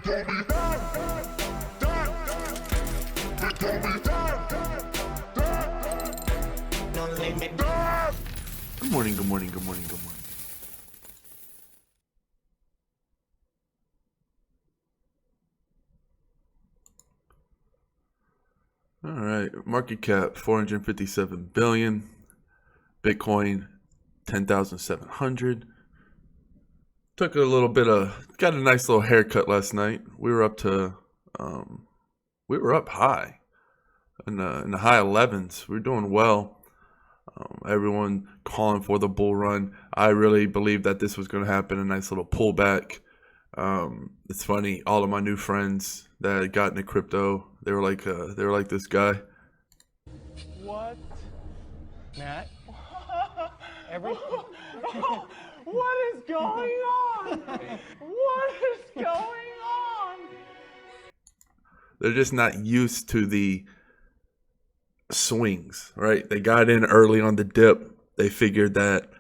Good morning, good morning, good morning, good morning. All right, market cap 457 billion, Bitcoin 10,700. Took a little bit got a nice little haircut last night. We were up high in the high 11s. We were doing well. Everyone calling for the bull run. I really believed that this was going to happen. A nice little pullback. It's funny. All of my new friends that got into crypto, they were like this guy. What, Matt? What is going on? What is going on? They're just not used to the swings, right? They got in early on the dip. They figured that,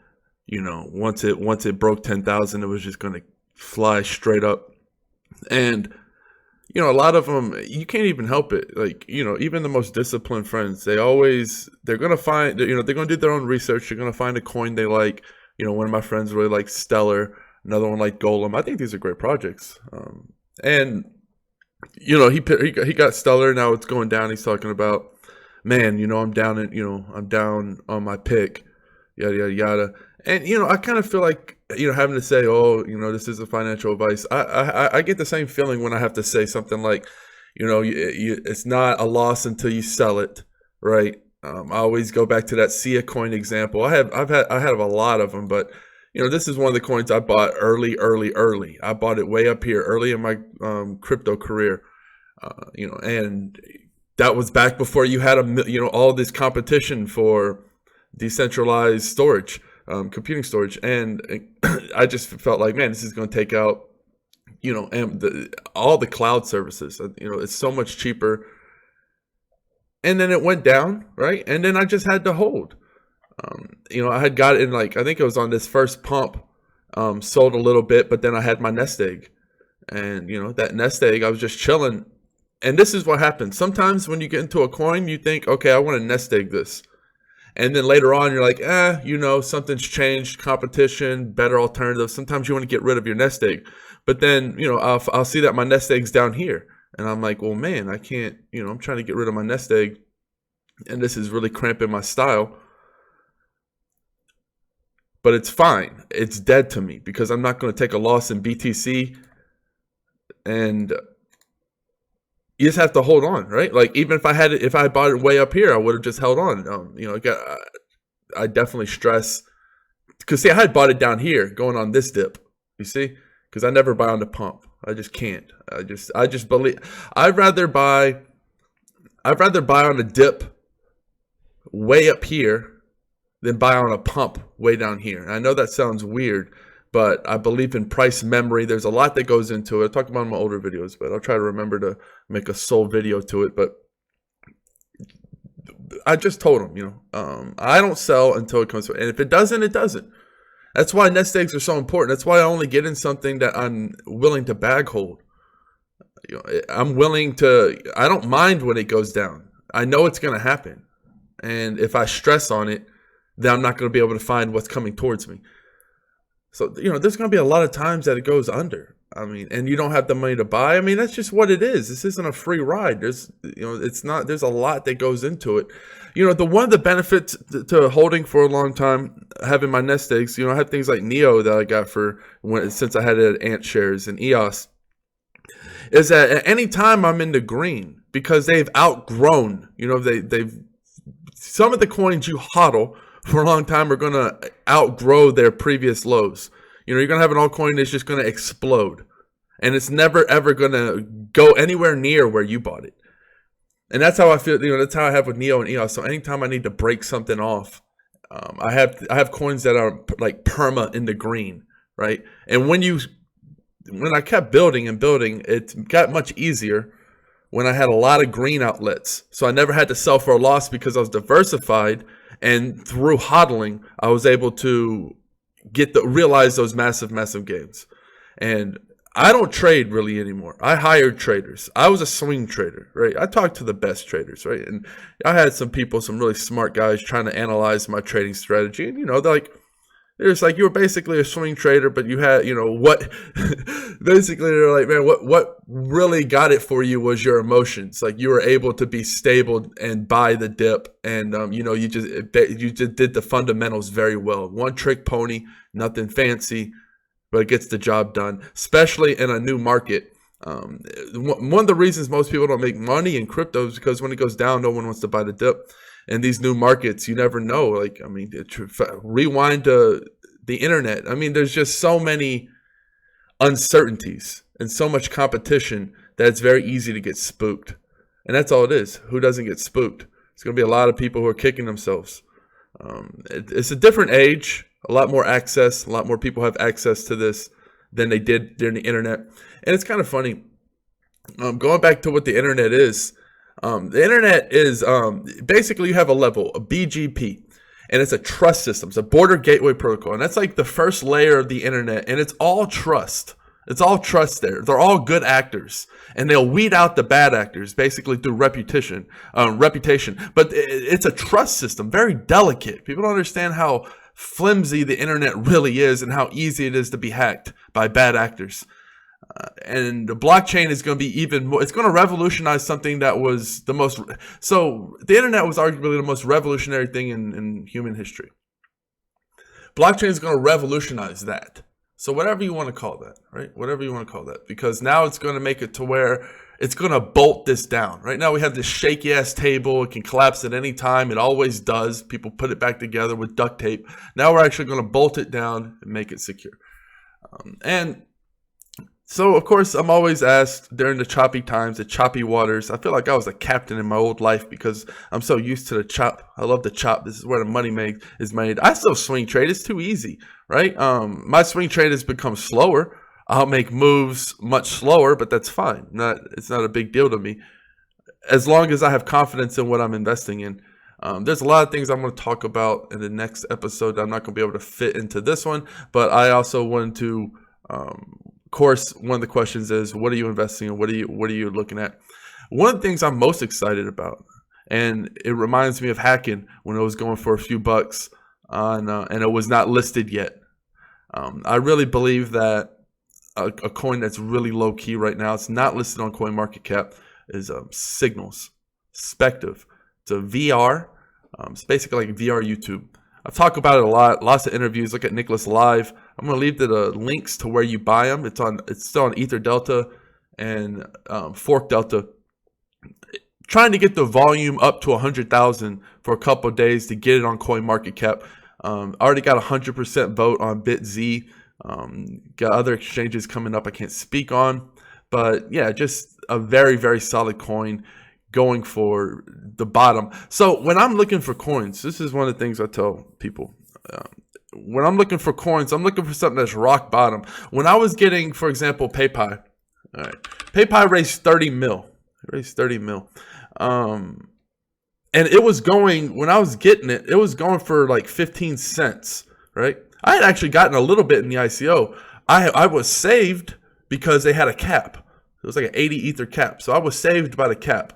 once it broke 10,000, it was just going to fly straight up. And a lot of them, you can't even help it. Like, even the most disciplined friends, they're going to find, they're going to do their own research. They're going to find a coin they like. One of my friends really likes Stellar, another one like Golem. I think these are great projects. And he got Stellar. Now it's going down. He's talking about, man, I'm down on my pick, yada, yada, yada. And, I kind of feel like, having to say, this is a financial advice. I get the same feeling when I have to say something like, it's not a loss until you sell it, right? I always go back to that Sia coin example. I have a lot of them, but, this is one of the coins I bought early. I bought it way up here early in my crypto career, and that was back before you had all this competition for decentralized storage, computing storage. And I just felt like, man, this is going to take out, all the cloud services. It's so much cheaper. And then it went down, right? And then I just had to hold. I had got it in I think it was on this first pump, sold a little bit, but then I had my nest egg. And, that nest egg, I was just chilling. And this is what happens. Sometimes when you get into a coin, you think, okay, I want to nest egg this. And then later on, you're like, something's changed, competition, better alternatives. Sometimes you want to get rid of your nest egg. But then, I'll see that my nest egg's down here. And I'm like, well, man, I can't, I'm trying to get rid of my nest egg. And this is really cramping my style. But it's fine. It's dead to me because I'm not going to take a loss in BTC. And you just have to hold on, right? Like, even if I bought it way up here, I would have just held on. I definitely stress, because see, I had bought it down here going on this dip, you see, because I never buy on the pump. I just can't. I just believe I'd rather buy on a dip way up here than buy on a pump way down here. And I know that sounds weird, but I believe in price memory. There's a lot that goes into it. I talked about it in my older videos, but I'll try to remember to make a sole video to it. But I just told him, I don't sell until it comes to it. And if it doesn't, it doesn't. That's why nest eggs are so important. That's why I only get in something that I'm willing to bag hold. I don't mind when it goes down. I know it's going to happen. And if I stress on it, then I'm not going to be able to find what's coming towards me. So, there's going to be a lot of times that it goes under. And you don't have the money to buy. That's just what it is. This isn't a free ride. There's a lot that goes into it. One of the benefits to holding for a long time, having my nest eggs, I have things like Neo that I got since I had it at Ant Shares and EOS, is that at any time I'm in the green because they've outgrown, some of the coins you hodl for a long time are going to outgrow their previous lows. You're going to have an altcoin that's just going to explode. And it's never, ever going to go anywhere near where you bought it. And that's how I feel. That's how I have with Neo and EOS. So anytime I need to break something off, I have coins that are like perma in the green, right? And when I kept building and building, it got much easier when I had a lot of green outlets. So I never had to sell for a loss because I was diversified. And through hodling, I was able to realize those massive, massive gains. And I don't trade really anymore. I hired traders. I was a swing trader, right? I talked to the best traders, right? And I had some people, some really smart guys trying to analyze my trading strategy. And, they're like, it's like you were basically a swing trader, but you had, what basically they're like, man, what really got it for you was your emotions. Like you were able to be stable and buy the dip, and you just did the fundamentals very well. One trick pony, nothing fancy, but it gets the job done, especially in a new market. One of the reasons most people don't make money in crypto is because when it goes down, no one wants to buy the dip. And these new markets, you never know. Like, rewind to the internet. There's just so many uncertainties and so much competition that it's very easy to get spooked. And that's all it is. Who doesn't get spooked? It's going to be a lot of people who are kicking themselves. It's a different age, a lot more access. A lot more people have access to this than they did during the internet. And it's kind of funny. Going back to what the internet is, the internet is basically you have a level, a BGP, and it's a trust system. It's a border gateway protocol, and that's like the first layer of the internet, and it's all trust. It's all trust there. They're all good actors, and they'll weed out the bad actors basically through reputation. But it's a trust system, very delicate. People don't understand how flimsy the internet really is and how easy it is to be hacked by bad actors. And the blockchain is going to be even more, it's going to revolutionize something that was so the internet was arguably the most revolutionary thing in human history. Blockchain is going to revolutionize that. So whatever you want to call that, right? Whatever you want to call that, because now it's going to make it to where it's going to bolt this down. Right now we have this shaky ass table. It can collapse at any time. It always does. People put it back together with duct tape. Now we're actually going to bolt it down and make it secure. So, of course, I'm always asked during the choppy times, the choppy waters. I feel like I was a captain in my old life because I'm so used to the chop. I love the chop. This is where the money is made. I still swing trade. It's too easy, right? My swing trade has become slower. I'll make moves much slower, but that's fine. It's not a big deal to me as long as I have confidence in what I'm investing in. There's a lot of things I'm going to talk about in the next episode that I'm not going to be able to fit into this one, but I also wanted to... Of course, one of the questions is, what are you investing in? What are you looking at? One of the things I'm most excited about, and it reminds me of hacking when it was going for a few bucks and it was not listed yet. I really believe that a coin that's really low key right now, it's not listed on CoinMarketCap, is Signals, Spective. It's a VR. It's basically like VR YouTube. I've talked about it a lot. Lots of interviews. Look at Nicholas Live. I'm going to leave the links to where you buy them. It's still on Ether Delta and Fork Delta. Trying to get the volume up to 100,000 for a couple of days to get it on CoinMarketCap. Already got 100% vote on BitZ. Got other exchanges coming up I can't speak on. But yeah, just a very, very solid coin going for the bottom. So when I'm looking for coins, this is one of the things I tell people. When I'm looking for coins, I'm looking for something that's rock bottom. When I was getting, for example, PayPal. All right. PayPal raised 30 mil. It raised 30 mil. And it was going, when I was getting it, it was going for like 15 cents, right? I had actually gotten a little bit in the ICO. I was saved because they had a cap. It was like an 80 Ether cap. So I was saved by the cap.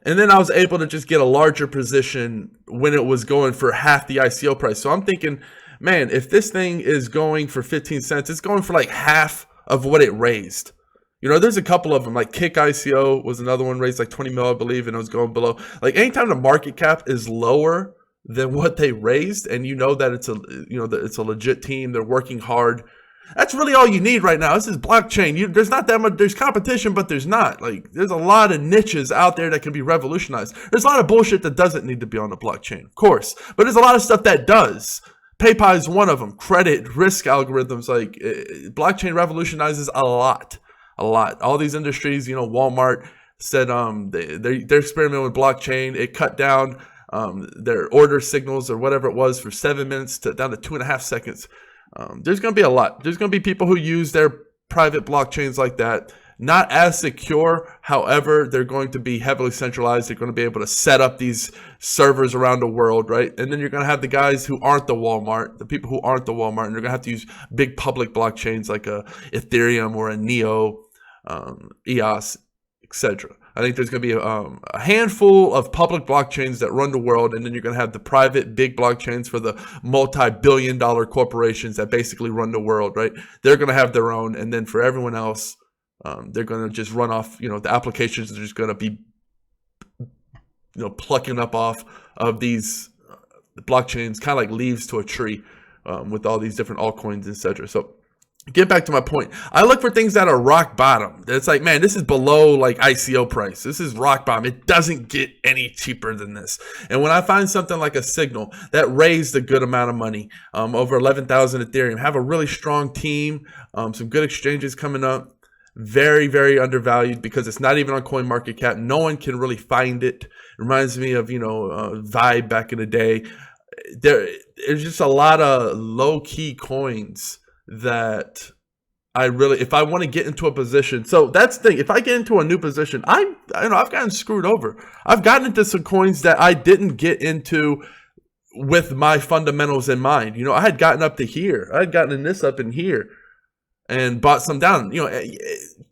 And then I was able to just get a larger position when it was going for half the ICO price. So I'm thinking, man, if this thing is going for 15 cents, it's going for like half of what it raised. There's a couple of them, like Kick ICO was another one, raised like 20 mil, I believe, and it was going below. Like anytime the market cap is lower than what they raised, and that it's a legit team, they're working hard. That's really all you need right now. This is blockchain. There's not that much. There's competition, but there's not. Like, there's a lot of niches out there that can be revolutionized. There's a lot of bullshit that doesn't need to be on the blockchain, of course. But there's a lot of stuff that does. PayPal is one of them. Credit, risk algorithms. Like, blockchain revolutionizes a lot. A lot. All these industries, Walmart said they're experimenting with blockchain. It cut down their order signals or whatever it was for 7 minutes down to 2.5 seconds. There's going to be a lot. There's going to be people who use their private blockchains like that. not as secure. However, they're going to be heavily centralized. They're going to be able to set up these servers around the world, right? And then you're going to have the guys who aren't the Walmart, the people who aren't the Walmart, and they're going to have to use big public blockchains like a Ethereum or a Neo, EOS, etc. I think there's going to be a handful of public blockchains that run the world, and then you're going to have the private big blockchains for the multi-billion-dollar corporations that basically run the world, right? They're going to have their own, and then for everyone else, they're going to just run off, the applications are just going to be, plucking up off of these blockchains, kind of like leaves to a tree, with all these different altcoins, etc. So get back to my point. I look for things that are rock bottom. It's like, man, this is below like ICO price. This is rock bottom. It doesn't get any cheaper than this. And when I find something like a Signal that raised a good amount of money, over 11,000 Ethereum, have a really strong team, some good exchanges coming up, very, very undervalued because it's not even on CoinMarketCap. No one can really find it. It reminds me of, Vibe back in the day. There's just a lot of low-key coins that if I want to get into a position, so that's the thing. If I get into a new position, I've gotten screwed over. I've gotten into some coins that I didn't get into with my fundamentals in mind. I had gotten up to here. I had gotten in this up in here and bought some down.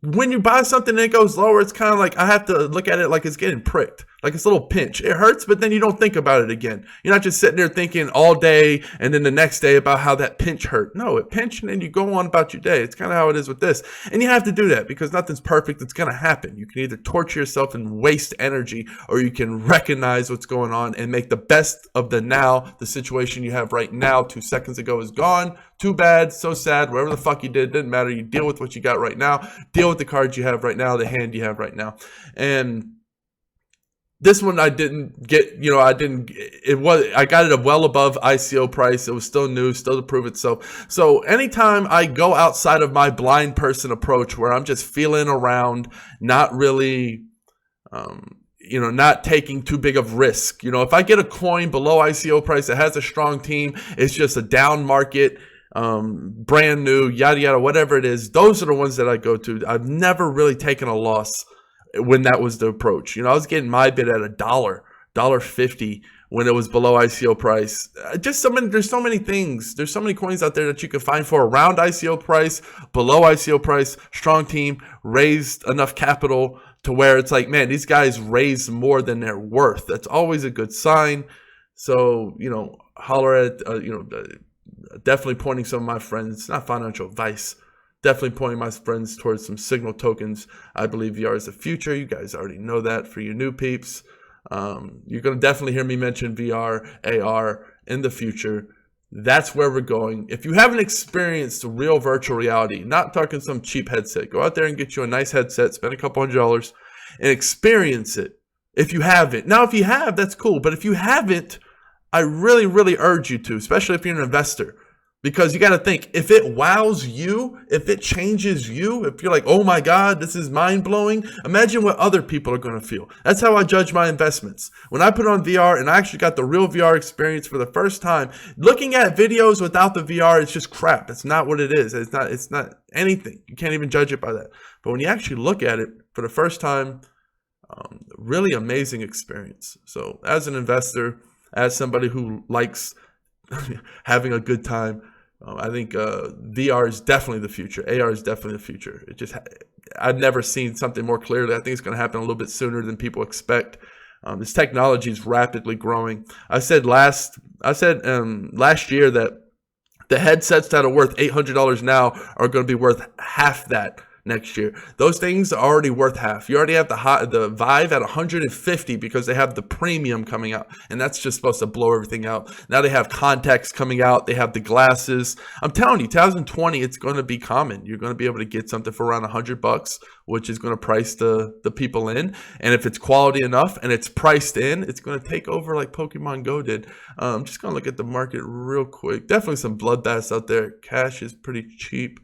When you buy something and it goes lower, it's kind of like I have to look at it like it's getting pricked, like it's a little pinch. It hurts, but then you don't think about it again. You're not just sitting there thinking all day and then the next day about how that pinch hurt. No, it pinched and then you go on about your day. It's kind of how it is with this. And you have to do that because nothing's perfect. It's going to happen. You can either torture yourself and waste energy, or you can recognize what's going on and make the best of the now. The situation you have right now 2 seconds ago is gone. Too bad, so sad, whatever the fuck you did, didn't matter. You deal with what you got right now. Deal with the cards you have right now, the hand you have right now. And this one I didn't get, I got it well above ICO price. It was still new, still to prove itself. So anytime I go outside of my blind person approach where I'm just feeling around, not really, not taking too big of risk. If I get a coin below ICO price that has a strong team, it's just a down market, brand new, yada, yada, whatever it is. Those are the ones that I go to. I've never really taken a loss when that was the approach. I was getting my bid at $1.50 when it was below ICO price. There's so many things. There's so many coins out there that you can find for around ICO price, below ICO price, strong team, raised enough capital to where it's like, man, these guys raised more than they're worth. That's always a good sign. So, holler at, definitely pointing some of my friends. It's not financial advice. Definitely pointing my friends towards some Signal tokens. I believe VR is the future. You guys already know that. For you new peeps, you're going to definitely hear me mention VR, AR in the future. That's where we're going. If you haven't experienced real virtual reality, not talking some cheap headset, go out there and get you a nice headset, spend a couple $100 and experience it. If you haven't. Now, if you have, that's cool. But if you haven't, I really, really urge you to, especially if you're an investor. Because you got to think, if it wows you, if it changes you, if you're like, oh my God, this is mind blowing, imagine what other people are going to feel. That's how I judge my investments. When I put on VR and I actually got the real VR experience for the first time, looking at videos without the VR, it's just crap. It's not what it is. It's not anything. You can't even judge it by that. But when you actually look at it for the first time, really amazing experience. So as an investor, as somebody who likes having a good time, I think VR is definitely the future. AR is definitely the future. I've never seen something more clearly. I think it's going to happen a little bit sooner than people expect. This technology is rapidly growing. I said last year that the headsets that are worth $800 now are going to be worth half that next year. Those things are already worth half. You already have the Vive at 150 because they have the premium coming out, and that's just supposed to blow everything out. Now they have contacts coming out. They have the glasses. I'm telling you, 2020, it's going to be common. You're going to be able to get something for around $100, which is going to price the people in. And if it's quality enough and it's priced in, it's going to take over like Pokemon Go did. I'm just going to look at the market real quick. Definitely some bloodbaths out there. Cash is pretty cheap.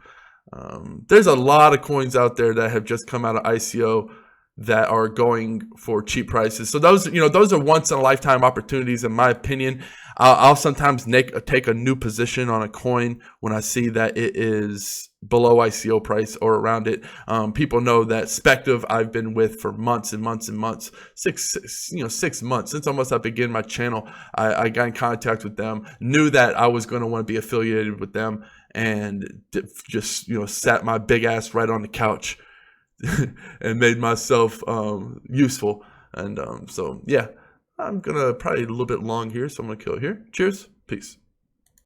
There's a lot of coins out there that have just come out of ICO that are going for cheap prices. So those, those are once in a lifetime opportunities, in my opinion. I'll sometimes take a new position on a coin when I see that it is below ICO price or around it. People know that Spective I've been with for months and months and months, 6 months since almost I began my channel. I got in contact with them, knew that I was going to want to be affiliated with them, and just sat my big ass right on the couch and made myself useful. And so yeah, I'm gonna probably a little bit long here, so I'm gonna kill it here. Cheers, peace.